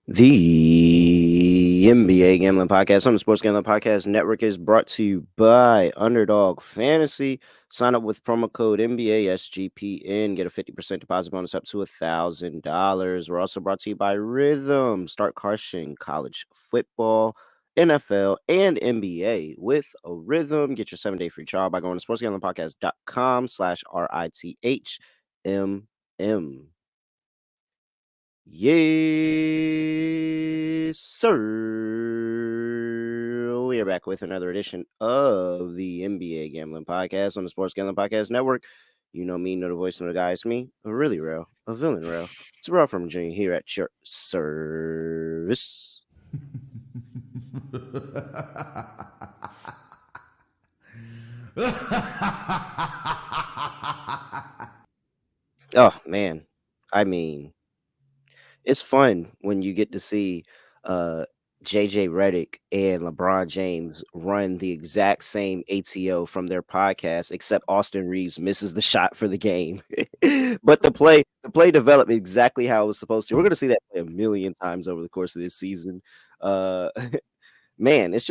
The NBA Gambling Podcast on the Sports Gambling Podcast Network is brought to you by Underdog Fantasy. Sign up with promo code NBA SGPN. Get a 50% deposit bonus up to $1,000. We're also brought to you by Rhythm. Start crushing college football, NFL, and NBA with a Rhythm. Get your 7-day free trial by going to sportsgamblingpodcast.com/RITHMM. Yes, sir. We are back with another edition of the NBA Gambling Podcast on the Sports Gambling Podcast Network. You know me, know the voice, know the guy. It's me, a really real, a villain real. It's Terrell Furman Jr. here at your service. Oh, man. I mean, it's fun when you get to see JJ Redick and LeBron James run the exact same ATO from their podcast, except Austin Reeves misses the shot for the game. But the play developed exactly how it was supposed to. We're gonna see that play a million times over the course of this season. Uh Man, it's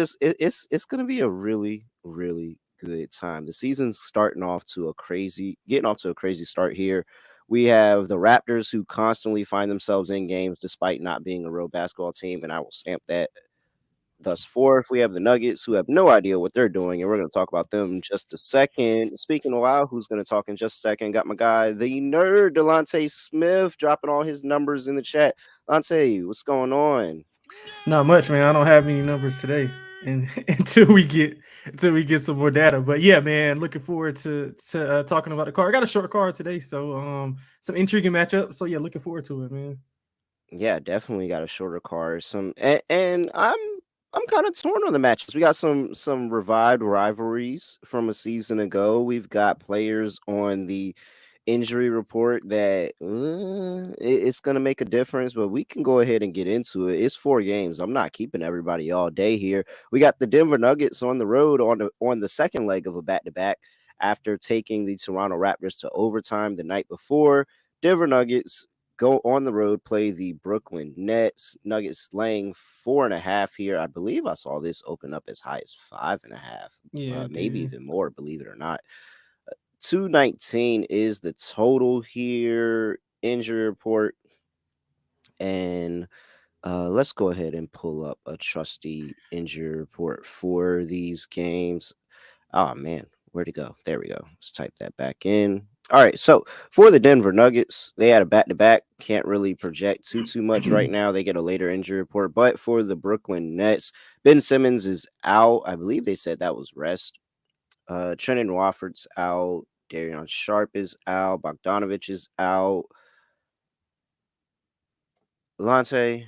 gonna be a really, really good time. The season's getting off to a crazy start here. We have the Raptors who constantly find themselves in games despite not being a real basketball team, and I will stamp that thus forth. We have the Nuggets who have no idea what they're doing, and we're going to talk about them in just a second. Speaking of while, who's going to talk in just a second? Got my guy, the nerd, Lonte Smith, dropping all his numbers in the chat. Lonte, what's going on? Not much, man. I don't have any numbers today, and until we get some more data. But yeah, man, looking forward to talking about the card. I got a short card today, so some intriguing matchup. So yeah, looking forward to it, man. Yeah, definitely got a shorter card. And I'm kind of torn on the matches. We got some revived rivalries from a season ago. We've got players on the injury report that it's going to make a difference, but we can go ahead and get into it. It's 4 games. I'm not keeping everybody all day here. We got the Denver Nuggets on the road on the second leg of a back-to-back after taking the Toronto Raptors to overtime the night before. Denver Nuggets go on the road, play the Brooklyn Nets. Nuggets laying 4.5 here. I believe I saw this open up as high as 5.5, Yeah, maybe dude. even more, believe it or not. 219 is the total here. Injury report. And let's go ahead and pull up a trusty injury report for these games. Oh man, where'd it go? There we go. Let's type that back in. All right, so for the Denver Nuggets, they had a back-to-back. Can't really project too much right now. They get a later injury report. But for the Brooklyn Nets, Ben Simmons is out. I believe they said that was rest. Trenton Wofford's out. Darion Sharp is out. Bogdanovich is out. Lante,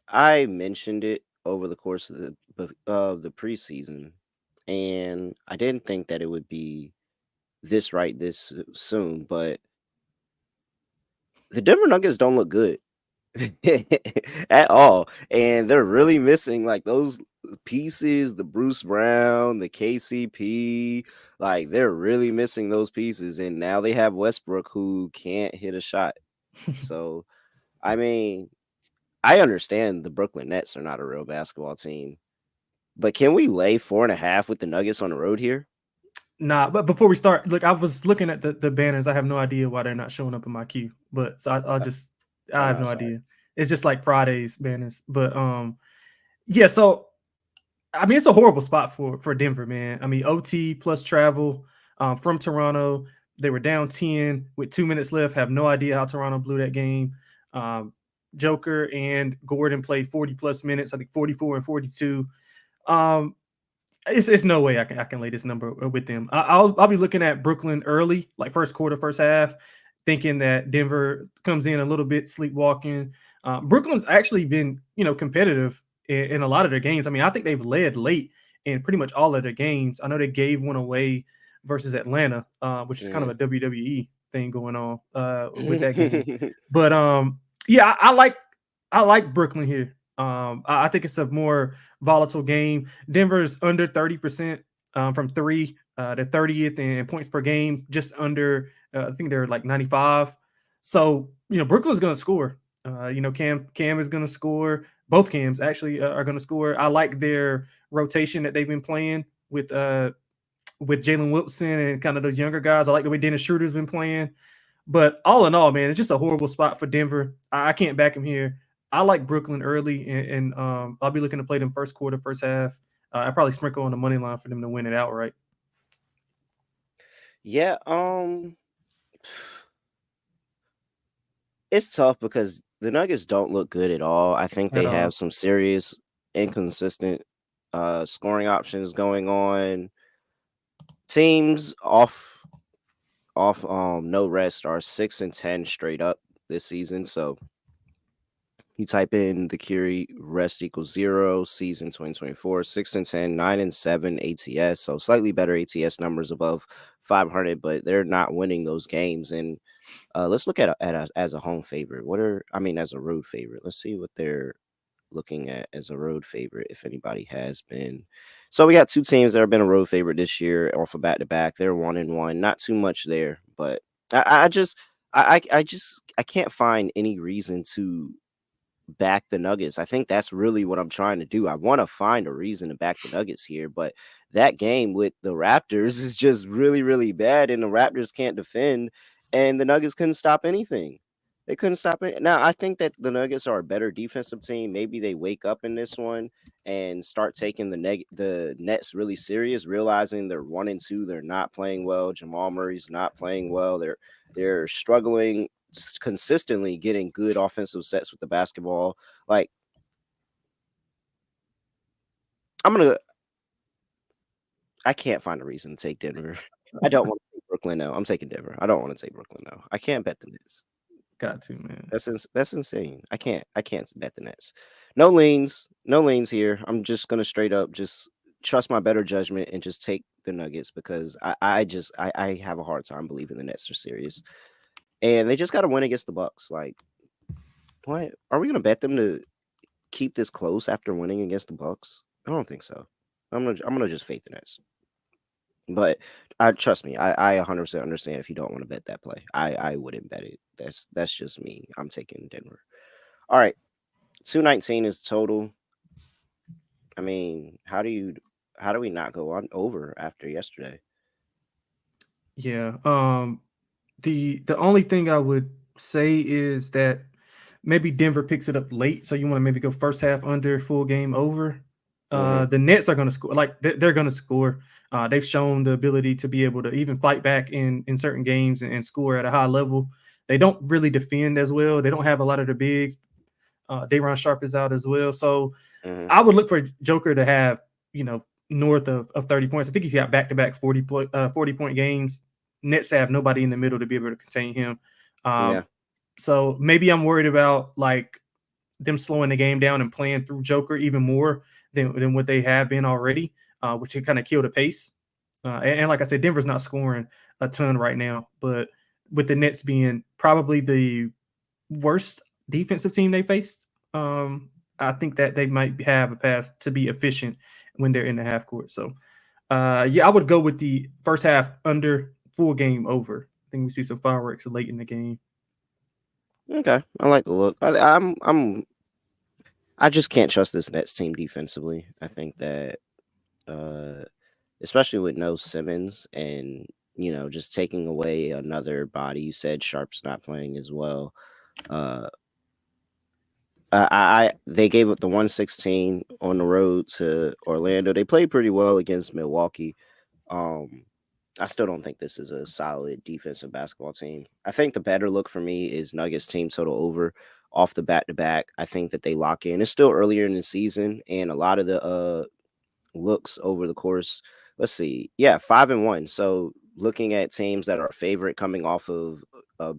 I mentioned it over the course of the preseason, and I didn't think that it would be this soon, but the Denver Nuggets don't look good at all, and they're really missing like those pieces, the Bruce Brown, the KCP, like they're really missing those pieces, and now they have Westbrook who can't hit a shot. So, I mean, I understand the Brooklyn Nets are not a real basketball team, but can we lay 4.5 with the Nuggets on the road here? Nah, but before we start, look, I was looking at the banners. I have no idea why they're not showing up in my queue, but so Uh, I oh have no, no sorry. idea. It's just like Friday's banners, but yeah. So I mean, it's a horrible spot for Denver, man. I mean, OT plus travel from Toronto. They were down 10 with 2 minutes left. Have no idea how Toronto blew that game. Um, Joker and Gordon played 40 plus minutes. I think 44 and 42. Um, it's no way I can lay this number with them. I'll be looking at Brooklyn early, like first quarter, first half, thinking that Denver comes in a little bit sleepwalking. Brooklyn's actually been competitive in a lot of their games. I mean, I think they've led late in pretty much all of their games. I know they gave one away versus Atlanta, which is kind of a WWE thing going on with that game. But yeah, I like Brooklyn here. I think it's a more volatile game. Denver's under 30% from three. They're 30th in points per game, just under. I think they're like 95. So Brooklyn's going to score. Cam is going to score. Both Cams actually are going to score. I like their rotation that they've been playing with Jalen Wilson and kind of those younger guys. I like the way Dennis Schroeder's been playing. But all in all, man, it's just a horrible spot for Denver. I can't back him here. I like Brooklyn early, and I'll be looking to play them first quarter, first half. I probably sprinkle on the money line for them to win it outright. Yeah, it's tough because the Nuggets don't look good at all. I think At they all. have some serious inconsistent scoring options going on. Teams off no rest are 6-10 straight up this season. So you type in the Curie rest equals 0 season 2024, 6-10, 9-7 ATS. So slightly better ATS numbers above 500, but they're not winning those games. And let's look at as a home favorite. As a road favorite? Let's see what they're looking at as a road favorite, if anybody has been. So we got two teams that have been a road favorite this year off of back to back. They're 1-1. Not too much there, but I can't find any reason to back the Nuggets. I think that's really what I'm trying to do. I want to find a reason to back the Nuggets here, but that game with the Raptors is just really, really bad, and the Raptors can't defend, and the Nuggets couldn't stop anything. They couldn't stop it. Now, I think that the Nuggets are a better defensive team. Maybe they wake up in this one and start taking the Nets really serious, realizing they're 1-2. They're not playing well. Jamal Murray's not playing well. They're struggling consistently getting good offensive sets with the basketball. Like, I can't find a reason to take Denver. I don't want to take Brooklyn now. I'm taking Denver. I don't want to take Brooklyn now. I can't bet the Nets. Got to, man. That's insane. I can't bet the Nets. No leans here. I'm just gonna straight up just trust my better judgment and just take the Nuggets because I have a hard time believing the Nets are serious. And they just got to win against the Bucks. Like, what are we gonna bet them to keep this close after winning against the Bucks? I don't think so. I'm gonna just fade the Nets. But I trust me, I 100% understand if you don't want to bet that play. I wouldn't bet it. That's just me. I'm taking Denver. All right, 219 is total. I mean, how do we not go on over after yesterday? Yeah. The only thing I would say is that maybe Denver picks it up late, so you want to maybe go first half under, full game over. Mm-hmm. The Nets are going to score. Like they're going to score. They've shown the ability to be able to even fight back in certain games and score at a high level. They don't really defend as well. They don't have a lot of the bigs. Dayron Sharp is out as well, so Mm-hmm. I would look for Joker to have north of 30 points. I think he's got back to back 40 point games. Nets have nobody in the middle to be able to contain him. Yeah. So maybe I'm worried about like them slowing the game down and playing through Joker even more than what they have been already, which can kind of kill the pace. And like I said, Denver's not scoring a ton right now, but with the Nets being probably the worst defensive team they faced, I think that they might have a pass to be efficient when they're in the half court. So, yeah, I would go with the first half under, full game over. I think we see some fireworks late in the game. Okay, I like the look. I just can't trust this Nets team defensively. I think that, uh, especially with no Simmons and just taking away another body. You said Sharp's not playing as well. Uh, they gave up the 116 on the road to Orlando. They played pretty well against Milwaukee. Um, I still don't think this is a solid defensive basketball team. I think the better look for me is Nuggets team total over off the back to back. I think that they lock in. It's still earlier in the season, and a lot of the looks over the course. Let's see. Yeah, 5-1. So looking at teams that are favorite coming off of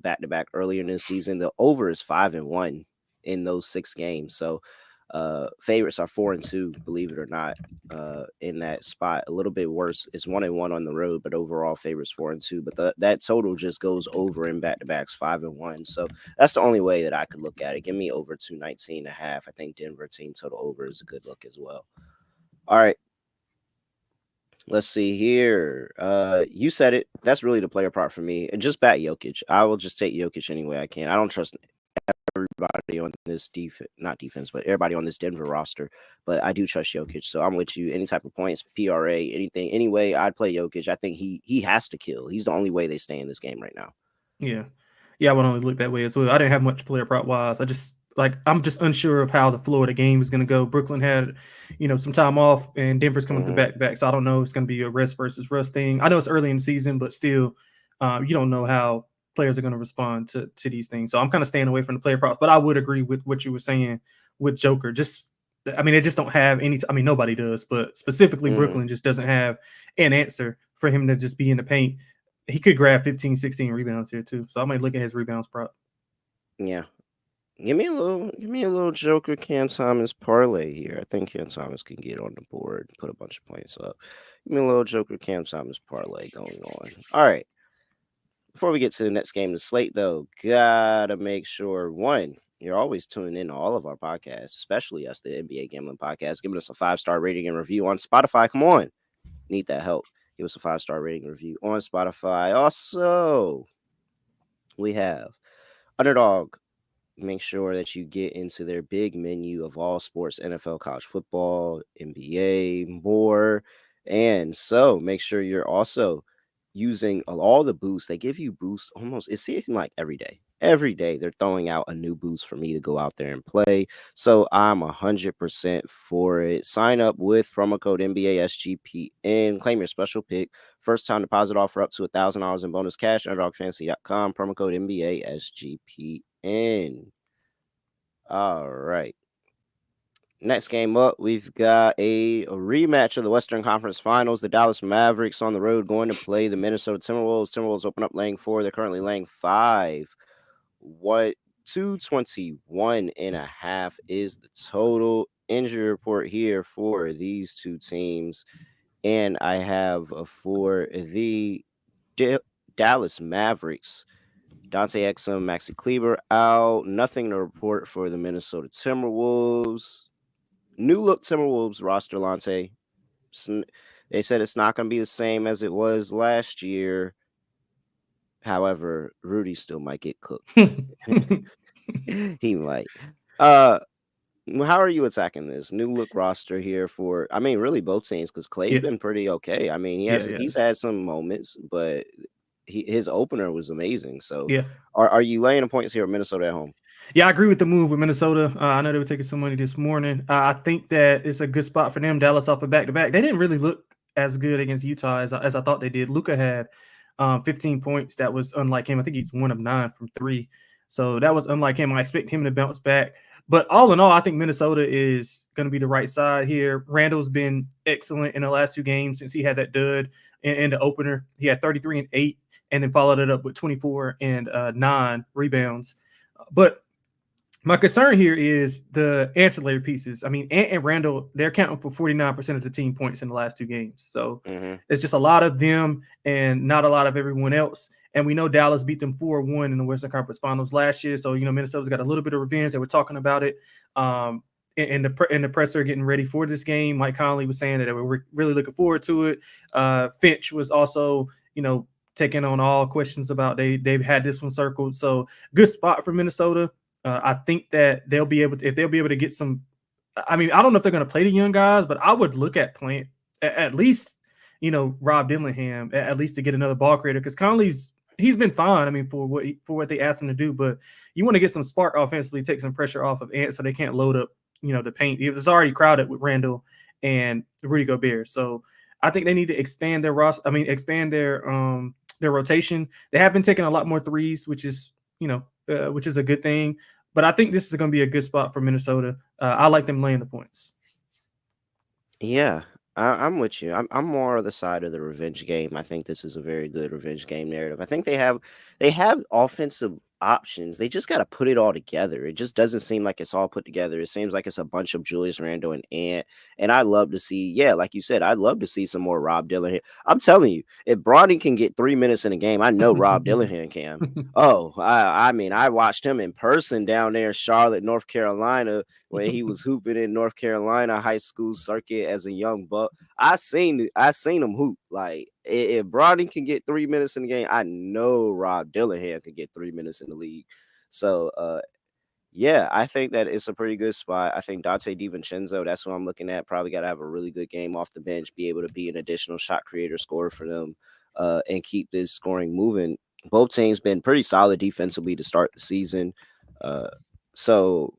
back to back earlier in the season, the over is 5-1 in those 6 games. So favorites are 4-2, believe it or not, in that spot. A little bit worse. It's 1-1 on the road, but overall favorites 4-2. But that total just goes over in back to backs 5-1. So that's the only way that I could look at it. Give me over 219.5. I think Denver team total over is a good look as well. All right. Let's see here. You said it. That's really the player part for me. And just bat Jokic. I will just take Jokic any way I can. I don't trust everybody on this not defense, but everybody on this Denver roster. But I do trust Jokic, so I'm with you. Any type of points, PRA, anything, any way I'd play Jokic. I think he has to kill. He's the only way they stay in this game right now. Yeah. Yeah, I would only look that way as well. I didn't have much player prop wise. I'm just unsure of how the flow of the game is going to go. Brooklyn had, some time off, and Denver's coming through back to back. So I don't know if it's going to be a rest versus rust thing. I know it's early in the season, but still, you don't know how players are going to respond to these things. So I'm kind of staying away from the player props. But I would agree with what you were saying with Joker. They just don't have any. Nobody does, but specifically Brooklyn just doesn't have an answer for him to just be in the paint. He could grab 15, 16 rebounds here too. So I might look at his rebounds prop. Yeah. Give me a little Joker Cam Thomas parlay here. I think Cam Thomas can get on the board, put a bunch of points up. Give me a little Joker Cam Thomas parlay going on. All right. Before we get to the next game of the slate, though, gotta make sure, one, you're always tuning in to all of our podcasts, especially us, the NBA Gambling Podcast, giving us a 5-star rating and review on Spotify. Come on. Need that help. Give us a 5-star rating and review on Spotify. Also, we have Underdog. Make sure that you get into their big menu of all sports, NFL, college football, NBA, more. And so make sure you're also using all the boosts. They give you boosts almost, it seems like every day. Every day they're throwing out a new boost for me to go out there and play. So I'm 100% for it. Sign up with promo code NBA SGPN. Claim your special pick. First time deposit offer up to $1,000 in bonus cash. UnderdogFantasy.com. Promo code NBA SGPN. All right. Next game up, we've got a rematch of the Western Conference Finals. The Dallas Mavericks on the road going to play the Minnesota Timberwolves. Timberwolves open up laying 4. They're currently laying 5. 221.5 is the total. Injury report here for these two teams. And I have for the Dallas Mavericks, Dante Exum, Maxi Kleber out. Nothing to report for the Minnesota Timberwolves. New look Timberwolves roster, Lonte. They said it's not going to be the same as it was last year. However, Rudy still might get cooked. He might. How are you attacking this new look roster here for? I mean, really both teams, because Clay's been pretty okay. I mean, he's had some moments, but his opener was amazing. So, are you laying the points here with Minnesota at home? Yeah, I agree with the move with Minnesota. I know they were taking some money this morning. I think that it's a good spot for them. Dallas off a back-to-back. They didn't really look as good against Utah as I thought they did. Luka had 15 points. That was unlike him. I think he's 1 of 9 from 3. So that was unlike him. I expect him to bounce back. But all in all, I think Minnesota is going to be the right side here. Randall's been excellent in the last 2 games since he had that dud in the opener. He had 33 and 8 and then followed it up with 24 and 9 rebounds. But my concern here is the ancillary pieces. I mean, Ant and Randall, they're counting for 49% of the team points in the last 2 games. So it's just a lot of them and not a lot of everyone else. And we know Dallas beat them 4-1 in the Western Conference Finals last year. So, Minnesota's got a little bit of revenge. They were talking about it in the presser getting ready for this game. Mike Conley was saying that they were really looking forward to it. Finch was also, taking on all questions about they've had this one circled. So good spot for Minnesota. I think that they'll be able to get some. I mean, I don't know if they're going to play the young guys, but I would look at playing at least, Rob Dillingham at least to get another ball creator, because he's been fine. I mean, for what they asked him to do, but you want to get some spark offensively, take some pressure off of Ant so they can't load up, the paint. It's already crowded with Randall and Rudy Gobert. So I think they need to expand their roster. I mean, expand their rotation. They have been taking a lot more threes, which is a good thing. But I think this is going to be a good spot for Minnesota. I like them laying the points. Yeah, I'm with you. I'm more on the side of the revenge game. I think this is a very good revenge game narrative. I think they have offensive options. They just got to put it all together. It just doesn't seem like it's all put together. It seems like it's a bunch of Julius Randle and Ant. And I love to see, like you said, I'd love to see some more Rob Dillingham. I'm telling you, if Bronny can get 3 minutes in a game, I know Rob Dillingham can. Oh, I mean, I watched him in person down there in Charlotte, North Carolina, when he was hooping in North Carolina high school circuit as a young buck. I seen him hoop. Like, if Bronny can get 3 minutes in the game, I know Rob Dillingham can get 3 minutes in the league. So Yeah, I think that it's a pretty good spot. I think Dante DiVincenzo, that's what I'm looking at. Probably got to have a really good game off the bench, be able to be an additional shot creator, scorer for them, and keep this scoring moving. Both teams been pretty solid defensively to start the season. Uh, so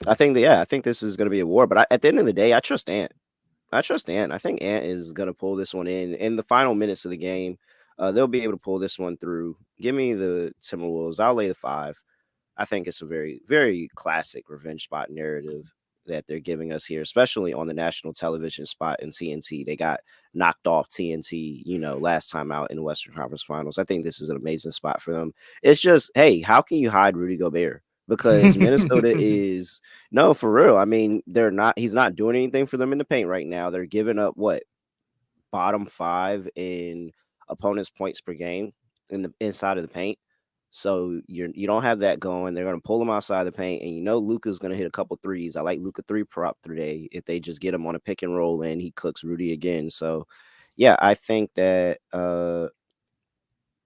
I think that, yeah, I think this is going to be a war. But at the end of the day, I trust Ant. I trust Ant. I think Ant is going to pull this one in the final minutes of the game. They'll be able to pull this one through. Give me the Timberwolves. I'll lay the 5. I think it's a very, very classic revenge spot narrative that they're giving us here, especially on the national television spot in TNT. They got knocked off TNT, last time out in the Western Conference Finals. I think this is an amazing spot for them. It's just, hey, how can you hide Rudy Gobert? Because Minnesota is no, for real. I mean, he's not doing anything for them in the paint right now. They're giving up what, bottom 5 in opponents' points per game in the inside of the paint. So you don't have that going. They're going to pull him outside the paint, and Luka's going to hit a couple threes. I like Luka 3 prop today. If they just get him on a pick and roll, and he cooks Rudy again. So, yeah, I think that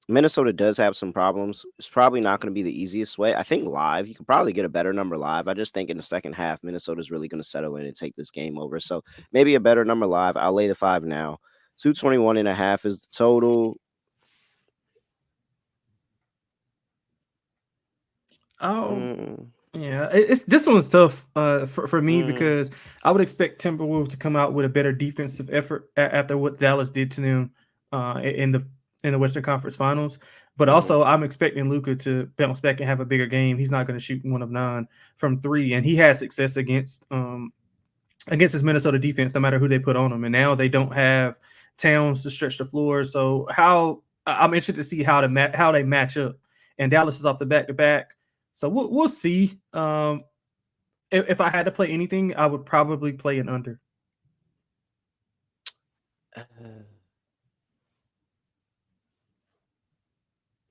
Minnesota does have some problems. It's probably not going to be the easiest way. I think live, you could probably get a better number live. I just think in the second half, Minnesota's really going to settle in and take this game over. So maybe a better number live. I'll lay the 5 now. 221.5 is the total. Oh, yeah. It's this one's tough for me because I would expect Timberwolves to come out with a better defensive effort after what Dallas did to them in the Western Conference Finals. But also, I'm expecting Luka to bounce back and have a bigger game. He's not going to shoot 1 of 9 from 3, and he had success against his Minnesota defense, no matter who they put on him. And now they don't have Towns to stretch the floor. So I'm interested to see how they match up. And Dallas is off the back to back. So we'll see. If I had to play anything, I would probably play an under.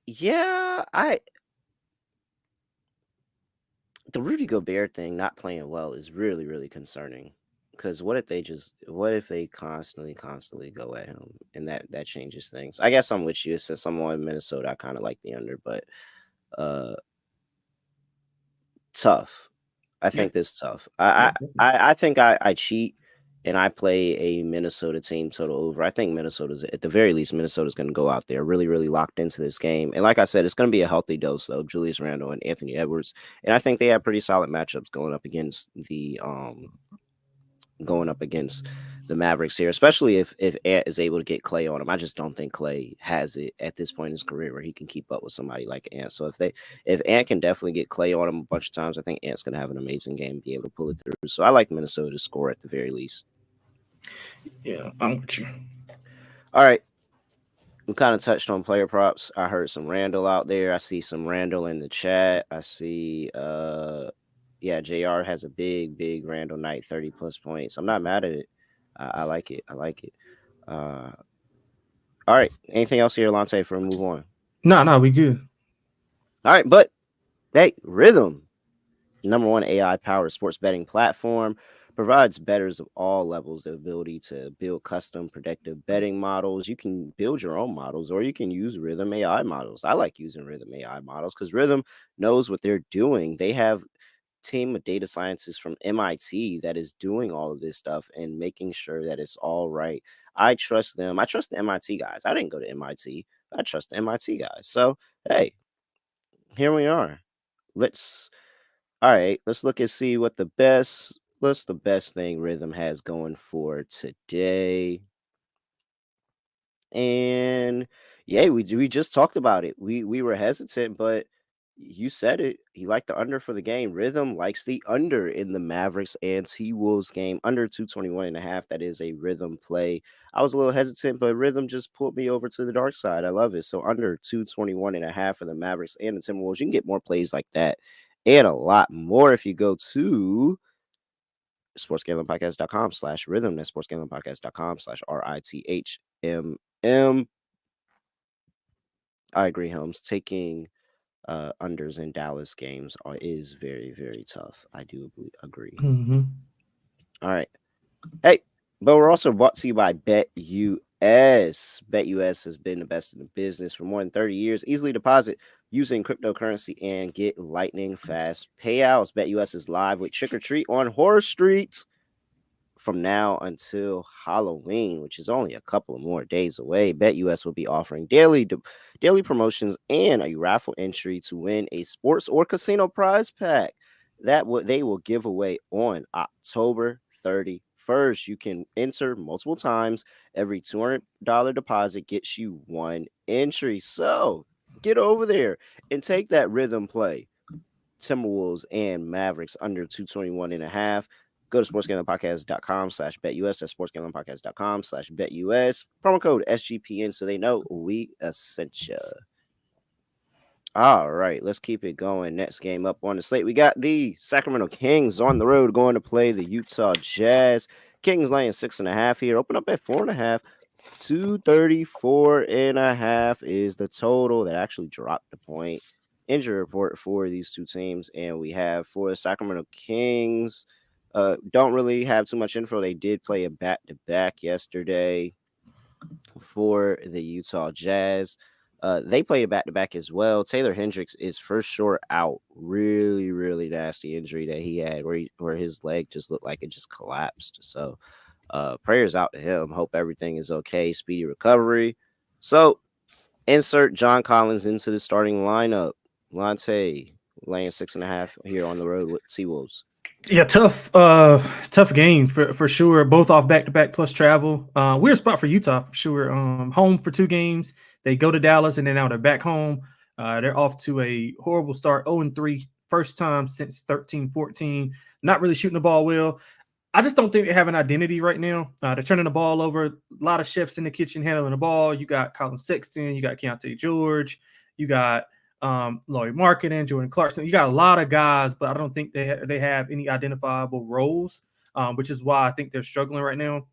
Yeah, the Rudy Gobert thing not playing well is really, really concerning. Because what if they constantly go at him, and that changes things. I guess I'm with you. Since I'm on Minnesota, I kind of like the under, but uh, tough. I Yeah. think this tough. Yeah. I think I cheat and I play a Minnesota team total over. I think Minnesota's at the very least Minnesota's going to go out there really, really locked into this game. And like I said, it's going to be a healthy dose of Julius Randle and Anthony Edwards. And I think they have pretty solid matchups going up against the Mavericks here, especially if Ant is able to get Clay on him. I just don't think Clay has it at this point in his career where he can keep up with somebody like Ant. So if Ant can definitely get Clay on him a bunch of times, I think Ant's gonna have an amazing game and be able to pull it through. So I like Minnesota to score at the very least. Yeah, I'm with you. All right. We kind of touched on player props. I heard some Randall out there. I see some Randall in the chat. I see yeah, JR has a big Randall night, 30 plus points. I'm not mad at it. I like it. I like it. All right. Anything else here, Lonte, for a move on? No, we good. All right, but hey, Rhythm, #1 AI powered sports betting platform, provides bettors of all levels the ability to build custom predictive betting models. You can build your own models, or you can use Rhythm AI models. I like using Rhythm AI models because Rhythm knows what they're doing. They have team of data scientists from MIT that is doing all of this stuff and making sure that it's all right. I trust them. I trust the MIT guys. I didn't go to MIT. I trust the MIT guys. So, hey, here we are. Let's all right, let's look and see what's the best thing Rhythm has going for today. And yeah, we just talked about it. We were hesitant, but you said it. He liked the under for the game. Rhythm likes the under in the Mavericks and T-Wolves game. Under 221.5. That is a Rhythm play. I was a little hesitant, but Rhythm just pulled me over to the dark side. I love it. So under 221.5 for the Mavericks and the Timberwolves. You can get more plays like that and a lot more if you go to sportsgamblingpodcast.com/rhythm. That's sportsgamblingpodcast.com/RITHMM. I agree, Holmes. Taking unders in Dallas games is very, very tough. I do agree. Mm-hmm. All right. Hey, but we're also brought to you by BetUS. BetUS has been the best in the business for more than 30 years. Easily deposit using cryptocurrency and get lightning fast payouts. BetUS is live with Trick or Treat on Horror Streets from now until Halloween, which is only a couple of more days away. BetUS will be offering daily promotions and a raffle entry to win a sports or casino prize pack they will give away on October 31st. You can enter multiple times. Every $200 deposit gets you one entry. So get over there and take that rhythm play. Timberwolves and Mavericks under 221.5. Go to sportsgamblingpodcast.com/betus. That's sportsgamblingpodcast.com/betus. Promo code SGPN so they know we sent you. All right, let's keep it going. Next game up on the slate, we got the Sacramento Kings on the road going to play the Utah Jazz. Kings laying 6.5 here. Open up at 4.5. 234.5 is the total. That actually dropped the point. Injury report for these two teams, and we have for the Sacramento Kings. Don't really have too much info. They did play a back-to-back yesterday for the Utah Jazz. They played a back-to-back as well. Taylor Hendricks is for sure out. Really, really nasty injury that he had where his leg just looked like it just collapsed. So prayers out to him. Hope everything is okay. Speedy recovery. So insert John Collins into the starting lineup. Lonte laying 6.5 here on the road with T-Wolves. Yeah, tough game for sure. Both off back to back plus travel. Weird spot for Utah for sure. Home for 2 games. They go to Dallas and then now they're back home. They're off to a horrible start, 0-3, first time since 13-14. Not really shooting the ball well. I just don't think they have an identity right now. They're turning the ball over. A lot of chefs in the kitchen handling the ball. You got Colin Sexton. You got Keontae George. You got Laurie Marketing, Jordan Clarkson. You got a lot of guys, but I don't think they have any identifiable roles, which is why I think they're struggling right now.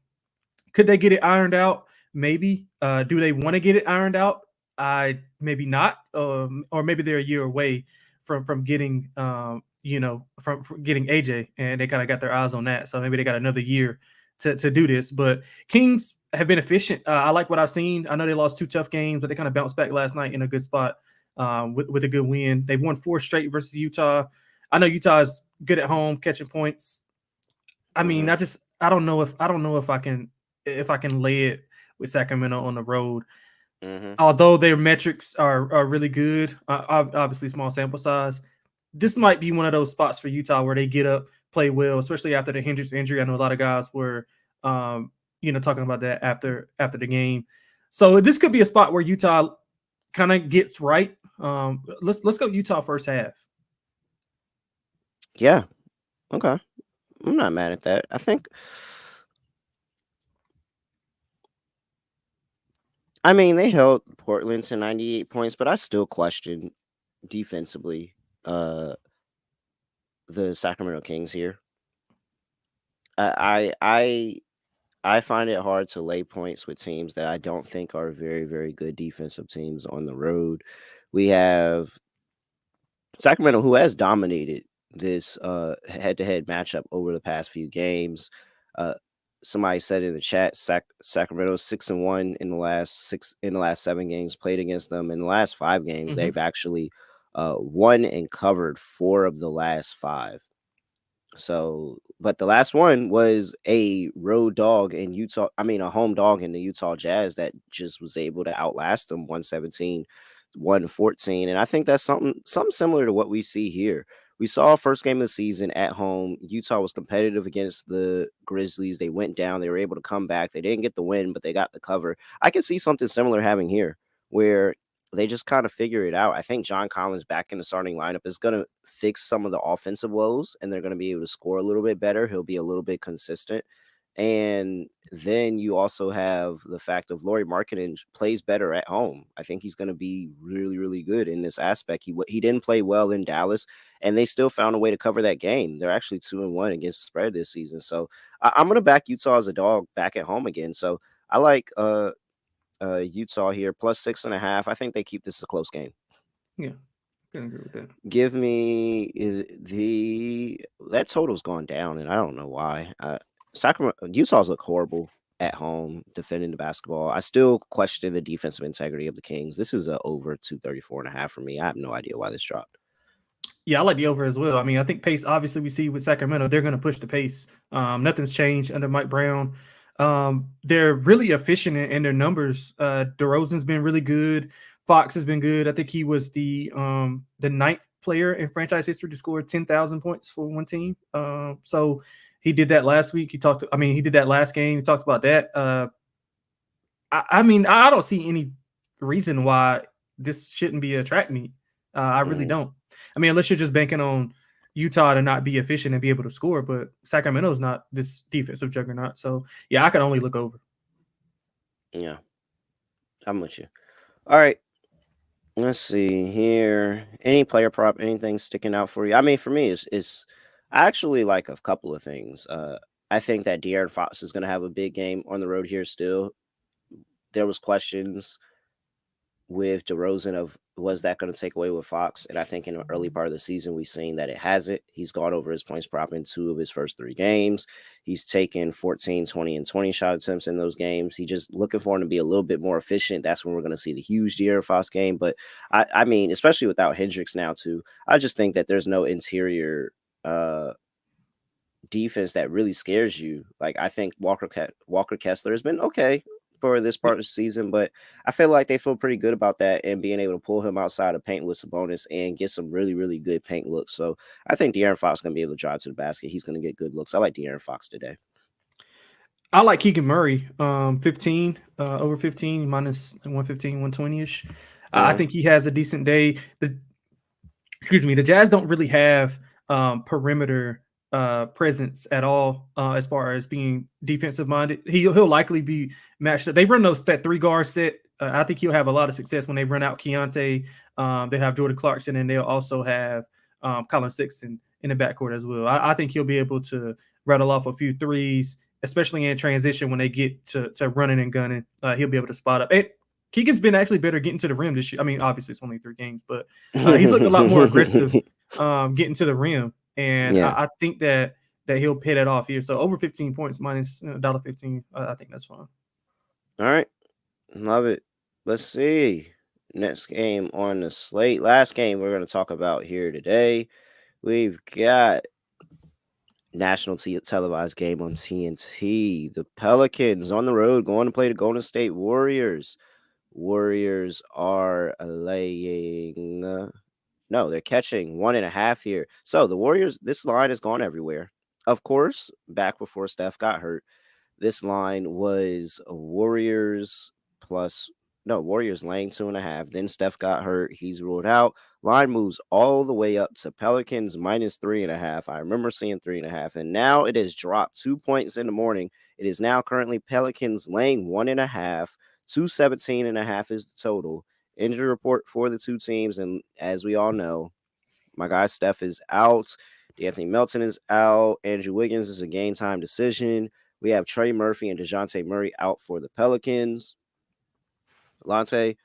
Could they get it ironed out? Maybe. Do they want to get it ironed out? Maybe not. Or maybe they're a year away from getting from getting AJ, and they kind of got their eyes on that. So maybe they got another year to do this. But Kings have been efficient. I like what I've seen. I know they lost 2 tough games, but they kind of bounced back last night in a good spot with a good win. They won 4 straight versus Utah. I know Utah is good at home catching points. I mean, I don't know if I can lay it with Sacramento on the road. Although their metrics are really good, obviously small sample size. This might be one of those spots for Utah where they get up, play well, especially after the Hendricks injury. I know a lot of guys were, talking about that after the game. So this could be a spot where Utah kind of gets right. Let's go Utah first half. Yeah. Okay. I'm not mad at that. I mean, they held Portland to 98 points, but I still question defensively the Sacramento Kings here. I find it hard to lay points with teams that I don't think are very, very good defensive teams on the road. We have Sacramento, who has dominated this head-to-head matchup over the past few games. Somebody said in the chat, Sacramento 6-1 in the last 7 games played against them. In the last 5 games, they've actually won and covered 4 of the last 5. So, but the last one was a road dog in Utah. I mean, a home dog in the Utah Jazz that just was able to outlast them 117, 114. And I think that's something similar to what we see here. We saw first game of the season at home. Utah was competitive against the Grizzlies. They went down. They were able to come back. They didn't get the win, but they got the cover. I can see something similar happening here where they just kind of figure it out. I think John Collins back in the starting lineup is going to fix some of the offensive woes, and they're going to be able to score a little bit better. He'll be a little bit consistent. And then you also have the fact of Laurie Marketing plays better at home. I think he's going to be really, really good in this aspect. He didn't play well in Dallas, and they still found a way to cover that game. They're actually 2-1 against the spread this season. So I'm going to back Utah as a dog back at home again. So I like Utah here plus 6.5. I think they keep this a close game. Yeah, I can agree with that. Give me that total's gone down, and I don't know why. Sacramento, Utah's look horrible. at home defending the basketball. I still question the defensive integrity of the Kings. This is a over 234.5 for me. I have no idea why this dropped. Yeah, I like the over as well. I mean, I think pace, obviously, we see with Sacramento, they're going to push the pace. Nothing's changed under Mike Brown. They're really efficient in their numbers. DeRozan's been really good. Fox has been good. I think he was the ninth player in franchise history to score 10,000 points for one team. So he did that last week. He did that last game. He talked about that. I mean, I don't see any reason why this shouldn't be a track meet. I really don't. I mean, unless you're just banking on Utah to not be efficient and be able to score, but Sacramento's not this defensive juggernaut. So, yeah, I can only look over. Yeah, I'm with you. All right. Let's see here. Any player prop, anything sticking out for you? I mean, for me, it's I actually like a couple of things. I think that De'Aaron Fox is going to have a big game on the road here still. There was questions with DeRozan of was that going to take away with Fox? And I think in the early part of the season, we've seen that it hasn't. He's gone over his points prop in 2 of his first 3 games. He's taken 14, 20, and 20 shot attempts in those games. He just looking for him to be a little bit more efficient. That's when we're going to see the huge De'Aaron Fox game. But I mean, especially without Hendricks now too, I just think that there's no interior defense that really scares you. Like I think Walker Kessler has been okay for this part of the season, but I feel like they feel pretty good about that and being able to pull him outside of paint with Sabonis and get some really, really good paint looks. So I think De'Aaron Fox is going to be able to drive to the basket. He's going to get good looks. I like De'Aaron Fox today. I like Keegan Murray, 15, over 15, minus 115, 120-ish. I think he has a decent day. The Jazz don't really have perimeter presence at all as far as being defensive minded. He'll likely be matched up. They run that 3-guard set. I think he'll have a lot of success when they run out Keontae. They have Jordan Clarkson, and they'll also have Colin Sexton in the backcourt as well. I think he'll be able to rattle off a few threes, especially in transition when they get to running and gunning. He'll be able to spot up. And Keegan's been actually better getting to the rim this year. I mean, obviously it's only 3 games, but he's looked a lot more aggressive getting to the rim. And Yeah. I think that he'll pay that off here. So over 15 points minus $1.15. I think that's fine. All right. Love it. Let's see. Next game on the slate. Last game we're going to talk about here today. We've got national televised game on TNT. The Pelicans on the road going to play the Golden State Warriors. Warriors are laying... no, they're catching 1.5 here. So the Warriors, this line has gone everywhere. Of course, back before Steph got hurt, this line was Warriors laying 2.5. Then Steph got hurt. He's ruled out. Line moves all the way up to Pelicans minus 3.5. I remember seeing 3.5. And now it has dropped 2 points in the morning. It is now currently Pelicans laying 1.5. 217.5 is the total. Injury report for the two teams. And as we all know, my guy Steph is out. D'Anthony Melton is out. Andrew Wiggins is a game time decision. We have Trey Murphy and DeJounte Murray out for the Pelicans. Lonte,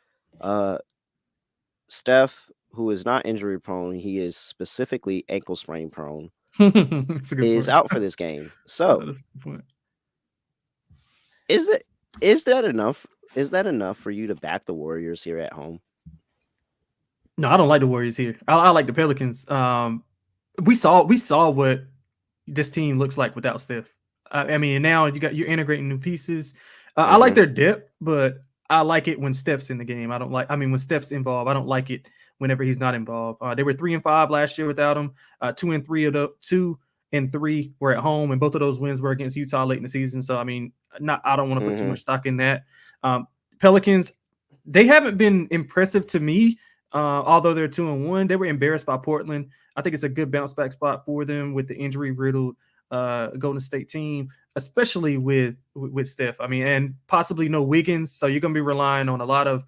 Steph, who is not injury prone, he is specifically ankle sprain prone, is out for this game. So, that's a good point. Is that enough? Is that enough for you to back the Warriors here at home? No, I don't like the Warriors here. I like the Pelicans. We saw what this team looks like without Steph. I mean, now you're integrating new pieces. I like their depth, but I like it when Steph's in the game. When Steph's involved, I don't like it whenever he's not involved. They were 3-5 last year without him. 2 and 3 were at home, and both of those wins were against Utah late in the season. So I mean, I don't want to put too much stock in that. Pelicans, they haven't been impressive to me. Although they're 2-1, they were embarrassed by Portland. I think it's a good bounce back spot for them with the injury riddled Golden State team, especially with Steph. I mean, and possibly no Wiggins, so you're gonna be relying on a lot of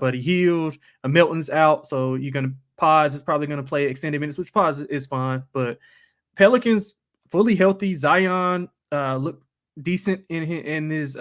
Buddy Hield. Milton's out, so Pods is probably gonna play extended minutes, which Pods is fine. But Pelicans fully healthy. Zion looked decent in his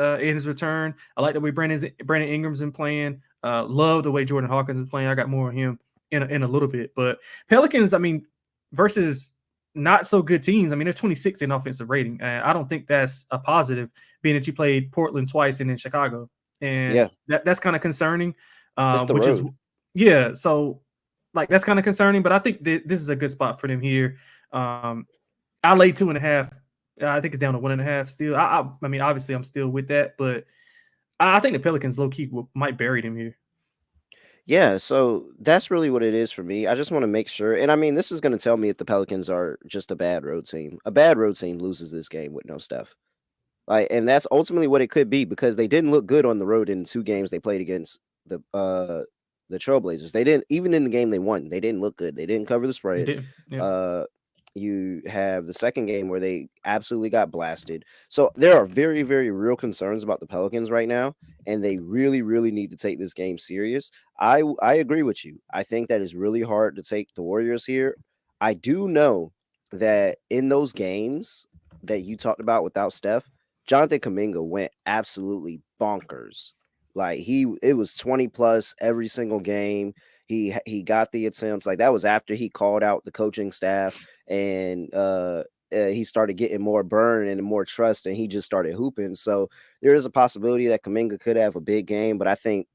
return. I like the way Brandon Ingram's been playing. Love the way Jordan Hawkins is playing. I got more of him in a little bit. But Pelicans, I mean, versus not so good teams. I mean, they're 26 in offensive rating, and I don't think that's a positive, being that you played Portland twice and then Chicago, and Yeah, that's kind of concerning. it's the Which is, road. yeah, so like that's kind of concerning. But I think this is a good spot for them here. Um, I laid 2.5. I think it's down to 1.5 still. I mean, obviously, I'm still with that, but I think the Pelicans low key might bury them here. Yeah, so that's really what it is for me. I just want to make sure, and I mean, this is going to tell me if the Pelicans are just a bad road team. A bad road team loses this game with no Steph. Like, and that's ultimately what it could be because they didn't look good on the road in 2 games they played against the Trailblazers. They didn't, even in the game they won, they didn't look good. They didn't cover the They spread. did, yeah. Uh you have the second game where they absolutely got blasted. So there are very, very real concerns about the Pelicans right now, and they really, really need to take this game serious. I agree with you. I think that is really hard to take the Warriors here. I do know that in those games that you talked about without Steph, Jonathan Kuminga went absolutely bonkers. Like it was 20 plus every single game. He got the attempts. Like that was after he called out the coaching staff and he started getting more burn and more trust, and he just started hooping. So there is a possibility that Kuminga could have a big game, but I think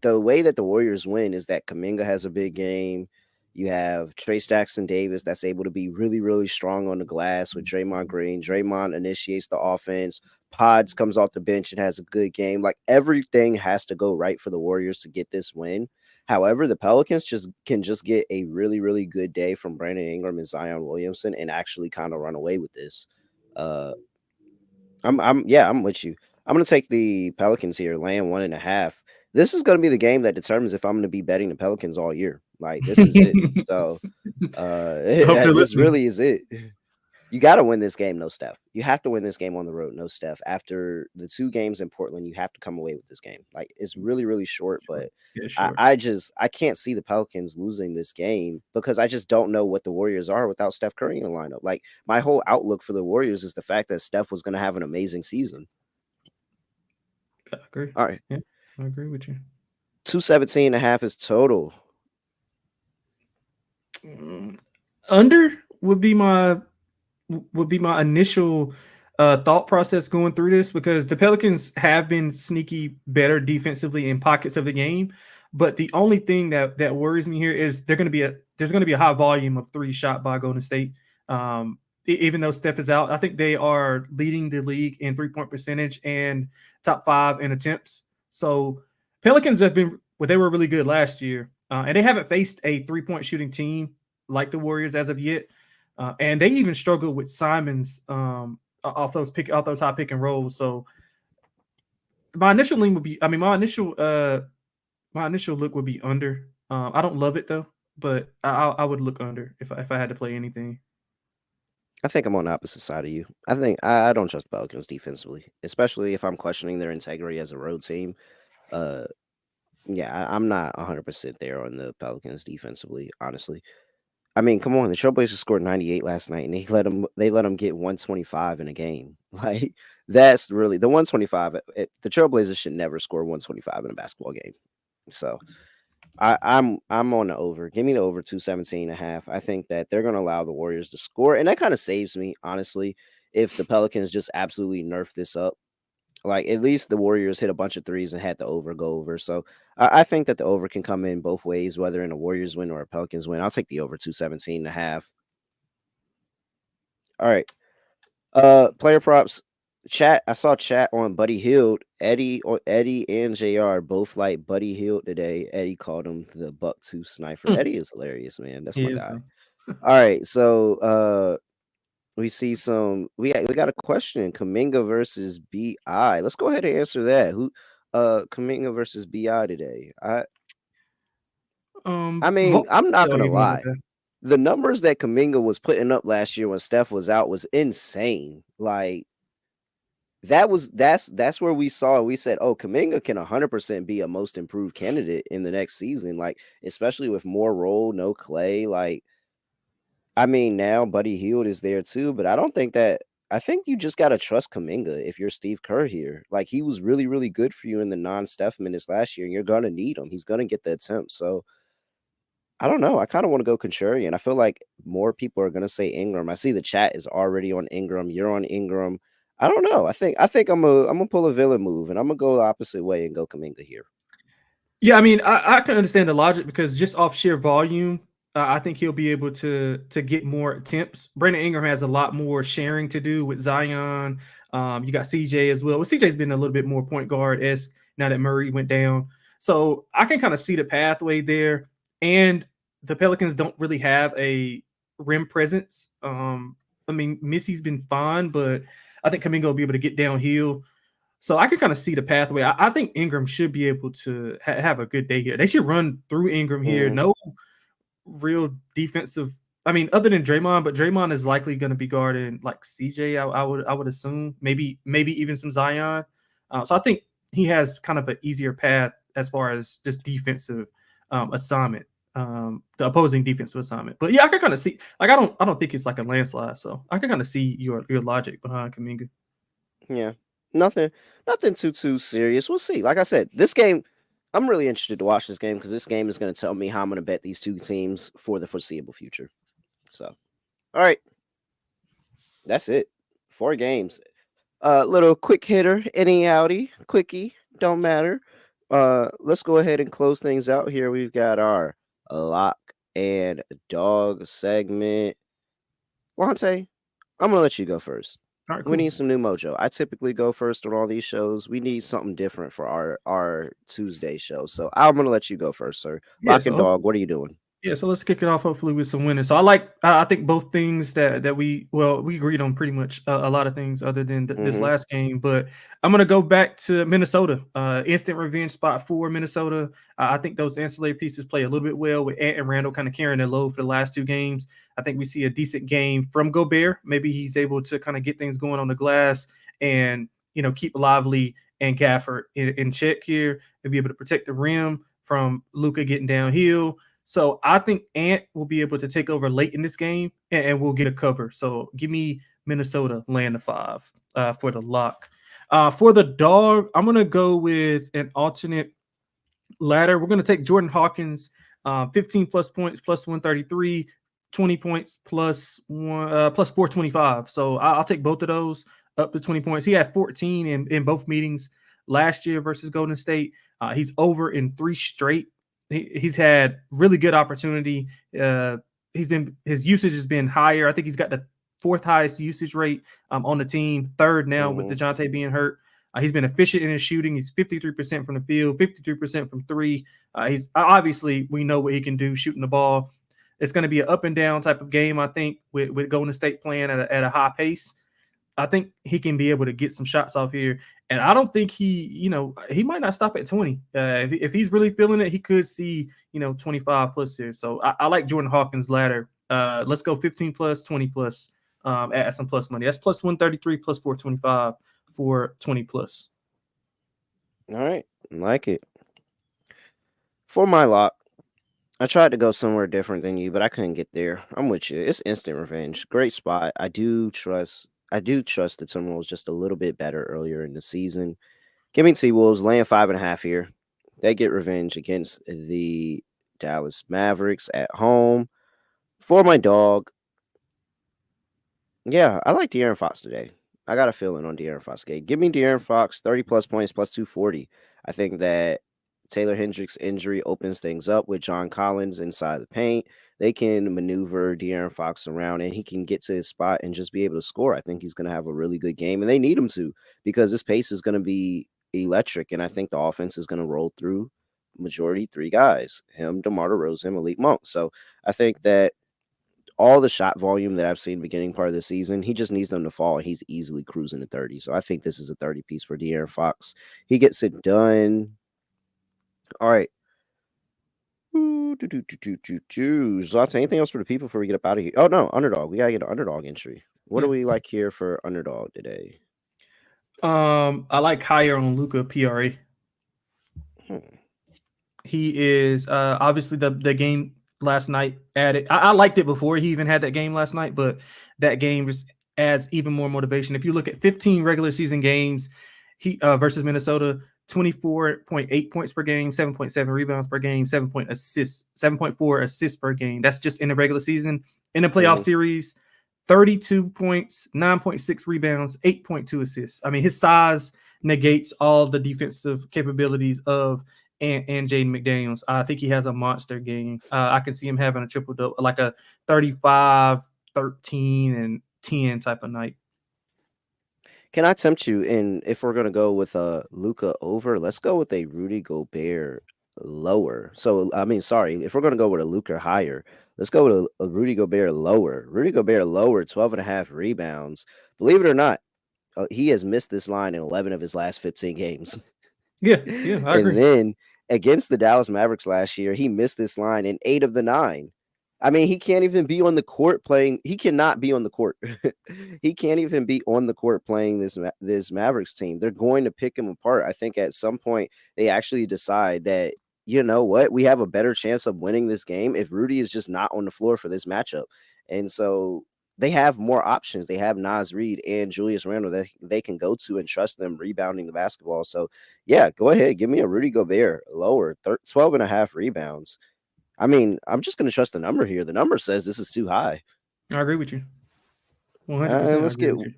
the way that the Warriors win is that Kuminga has a big game. You have Trace Jackson Davis that's able to be really, really strong on the glass with Draymond Green. Draymond initiates the offense. Pods comes off the bench and has a good game. Like everything has to go right for the Warriors to get this win. However, the Pelicans just get a really, really good day from Brandon Ingram and Zion Williamson and actually kind of run away with this. Uh, I'm with you. I'm gonna take the Pelicans here, laying 1.5. This is gonna be the game that determines if I'm gonna be betting the Pelicans all year. Like this is it. So I hope they're this listening. really is it. You got to win this game, no Steph. You have to win this game on the road, no Steph. After the 2 games in Portland, you have to come away with this game. Like it's really, really short, Sure. but Yeah, I, sure. I just I can't see the Pelicans losing this game because I just don't know what the Warriors are without Steph Curry in the lineup. Like my whole outlook for the Warriors is the fact that Steph was going to have an amazing season. I agree. All right, Yeah, I agree with you. 217.5 is total. Mm, Under would be my initial thought process going through this, because the Pelicans have been sneaky better defensively in pockets of the game, but the only thing that worries me here is there's going to be a high volume of three shot by Golden State. Even though Steph is out, I think they are leading the league in 3-point percentage and top 5 in attempts. So Pelicans have been, well, they were really good last year, and they haven't faced a 3-point shooting team like the Warriors as of yet. And they even struggle with Simons off those high pick and rolls. So my initial lean would be, I mean, my initial look would be under. I don't love it though, but I would look under if I had to play anything. I think I'm on the opposite side of you. I think I don't trust the Pelicans defensively, especially if I'm questioning their integrity as a road team. Uh, yeah, I'm not 100% there on the Pelicans defensively, honestly. I mean, come on, the Trailblazers scored 98 last night, and they let them get 125 in a game. Like that's really the 125. The Trailblazers should never score 125 in a basketball game. So I'm on the over. Give me the over 217.5. I think that they're going to allow the Warriors to score, and that kind of saves me honestly. If the Pelicans just absolutely nerf this up, like at least the Warriors hit a bunch of threes and had the over go over. So I think that the over can come in both ways, whether in a Warriors win or a Pelicans win. I'll take the over 217.5. All right. Player props. Chat. I saw chat on Buddy Hield. Eddie and JR both like Buddy Hield today. Eddie called him the Buck Two Sniper. Eddie is hilarious, man. That's He my is guy. though. All right. So we see we got a question. Kaminga versus BI. Let's go ahead and answer that. Who Kaminga versus BI today? I mean, I'm not Oh, gonna yeah, my lie. bad. The numbers that Kaminga was putting up last year when Steph was out was insane. Like that's where we said, oh, Kaminga can 100% be a most improved candidate in the next season. Like, especially with more role, no Clay. Like, I mean, now Buddy Hield is there too, but I don't think that. I think you just gotta trust Kaminga if you're Steve Kerr here. Like, he was really, really good for you in the non-Steph minutes last year, and you're gonna need him. He's gonna get the attempts. So I don't know. I kind of want to go contrarian. I feel like more people are gonna say Ingram. I see the chat is already on Ingram. You're on Ingram. I don't know. I think I'm gonna pull a villain move and I'm gonna go the opposite way and go Kaminga here. Yeah, I mean, I can understand the logic because just off sheer volume, I think he'll be able to get more attempts. Brandon Ingram has a lot more sharing to do with Zion. You got CJ as well. Well, CJ's been a little bit more point guard esque now that Murray went down, so I can kind of see the pathway there. And the Pelicans don't really have a rim presence. I mean, Missy's been fine, but I think Kaminga will be able to get downhill. So I can kind of see the pathway. I think Ingram should be able to have a good day here. They should run through Ingram here. Mm, No real defensive. I mean, other than Draymond, but Draymond is likely going to be guarding like CJ. I would assume maybe even some Zion. So I think he has kind of an easier path as far as just defensive assignment, the opposing defensive assignment. But yeah, I can kind of see. Like I don't think it's like a landslide. So I can kind of see your logic behind Kaminga. yeah. Nothing too serious. We'll see. Like I said, this game, I'm really interested to watch this game because this game is going to tell me how I'm going to bet these two teams for the foreseeable future. So, all right, that's it. 4 games. Little quick hitter, any outie, quickie, don't matter. Let's go ahead and close things out here. We've got our lock and dog segment. Lonte, I'm gonna let you go first. All right, We cool. need some new mojo. I typically go first on all these shows. We need something different for our Tuesday show. So I'm gonna let you go first, sir. Yeah. Lock and So dog, what are you doing? Yeah, so let's kick it off hopefully with some winning. So I think both things that we agreed on pretty much a lot of things other than this Mm-hmm. last game, but I'm gonna go back to Minnesota. Instant revenge spot for Minnesota. I think those ancillary pieces play a little bit well with Ant and Randall kind of carrying their load for the last 2 games. I think we see a decent game from Gobert. Maybe he's able to kind of get things going on the glass and keep Lively and Gafford in check here and be able to protect the rim from Luka getting downhill. So I think Ant will be able to take over late in this game, and we'll get a cover. So give me Minnesota laying the 5 for the lock. For the dog, I'm gonna go with an alternate ladder. We're gonna take Jordan Hawkins, 15 plus points, plus 133, 20 points, plus 425. So I'll take both of those up to 20 points. He had 14 in both meetings last year versus Golden State. He's over in 3 straight. He's had really good opportunity. His usage has been higher. I think he's got the 4th highest usage rate on the team, 3rd now with Mm-hmm. DeJounte being hurt. He's been efficient in his shooting. He's 53% from the field, 53% from 3. He's obviously, we know what he can do shooting the ball. It's going to be an up and down type of game, I think, with Golden State playing at a high pace. I think he can be able to get some shots off here. And I don't think he might not stop at 20. If he's really feeling it, he could see, 25 plus here. So I like Jordan Hawkins' ladder. Let's go 15 plus, 20 plus, add some plus money. That's plus 133, plus 425 for 20 plus. All right, like it. For my lock, I tried to go somewhere different than you, but I couldn't get there. I'm with you. It's instant revenge. Great spot. I do trust the Timberwolves just a little bit better earlier in the season. Give me T-Wolves laying 5.5 here. They get revenge against the Dallas Mavericks at home. For my dog, yeah, I like De'Aaron Fox today. I got a feeling on De'Aaron Fox today. Give me De'Aaron Fox, 30 plus points, plus 240. I think that Taylor Hendricks' injury opens things up with John Collins inside the paint. They can maneuver De'Aaron Fox around and he can get to his spot and just be able to score. I think he's going to have a really good game, and they need him to because this pace is going to be electric, and I think the offense is going to roll through majority 3 guys, him, DeMar DeRozan, Malik Monk. So I think that all the shot volume that I've seen beginning part of the season, he just needs them to fall, and he's easily cruising to 30. So I think this is a 30 piece for De'Aaron Fox. He gets it done. All right. Lots. Anything else for the people before we get up out of here? Oh no, underdog. We gotta get an underdog entry. What do Yeah. we like here for underdog today? I like higher on Luka PRA. Hmm. He is obviously the game last night added. I liked it before he even had that game last night, but that game just adds even more motivation. If you look at 15 regular season games, he versus Minnesota, 24.8 points per game, 7.7 rebounds per game, 7.4 assists per game. That's just in the regular season. In the playoff Mhm. series, 32 points, 9.6 rebounds, 8.2 assists. I mean, his size negates all the defensive capabilities of and Jaden McDaniels. I think he has a monster game. I can see him having a triple double, like a 35, 13, and 10 type of night. Can I tempt you? And if we're gonna go with a Luca over, let's go with a Rudy Gobert lower. So I mean, sorry, if we're gonna go with a Luca higher, let's go with a Rudy Gobert lower. Rudy Gobert lower, 12 and a half rebounds. Believe it or not, he has missed this line in 11 of his last 15 games. Yeah, I And agree. then against the Dallas Mavericks last year, he missed this line in 8 of the 9. I mean, he can't even be on the court playing. He cannot be on the court. He can't even be on the court playing this Mavericks team. They're going to pick him apart. I think at some point they actually decide that, you know what, we have a better chance of winning this game if Rudy is just not on the floor for this matchup. And so they have more options. They have Naz Reid and Julius Randle that they can go to and trust them rebounding the basketball. So, yeah, go ahead. Give me a Rudy Gobert lower, 12 and a half rebounds. I mean, I'm just going to trust the number here. The number says this is too high. I agree with you. 100%. I Let's agree get with you.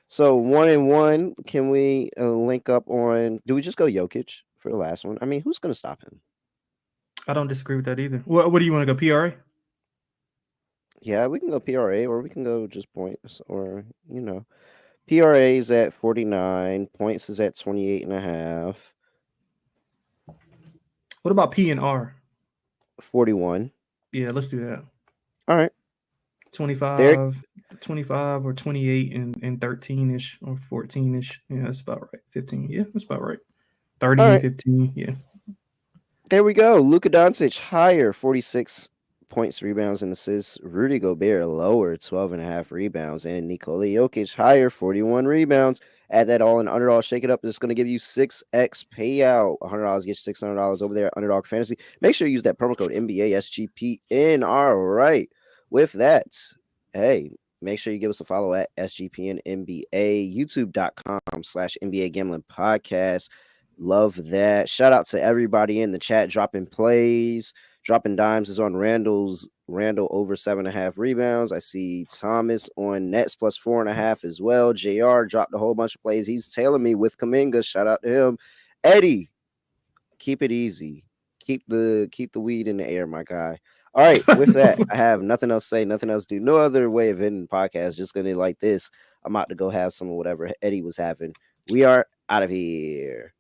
so 1-1. Can we link up on? Do we just go Jokic for the last one? I mean, who's going to stop him? I don't disagree with that either. What do you want to go? PRA? Yeah, we can go PRA or we can go just points or, PRA is at 49, points is at 28 and a half, What about P and R? 41. Yeah, let's do that. All right. There. 25, 25 or 28 and 13-ish or 14-ish. Yeah, that's about right. 15. Yeah, that's about right. All 30 and right. 15. Yeah. There we go. Luka Doncic higher, 46 points, rebounds, and assists. Rudy Gobert lower, 12 and a half rebounds. And Nikola Jokic higher, 41 rebounds. Add that all in Underdog. Shake it up. It's going to give you 6x payout. $100 get you $600 over there at Underdog Fantasy. Make sure you use that promo code NBA SGPN. All right. With that, hey, make sure you give us a follow at SGPN NBA, youtube.com/NBA Gambling Podcast. Love that. Shout out to everybody in the chat dropping plays. Dropping dimes is on Randall over 7.5 rebounds. I see Thomas on Nets plus 4.5 as well. JR dropped a whole bunch of plays. He's tailing me with Kaminga. Shout out to him. Eddie, keep it easy. Keep the weed in the air, my guy. All right. With that, I have nothing else to say, nothing else to do. No other way of ending the podcast. Just gonna like this. I'm about to go have some of whatever Eddie was having. We are out of here.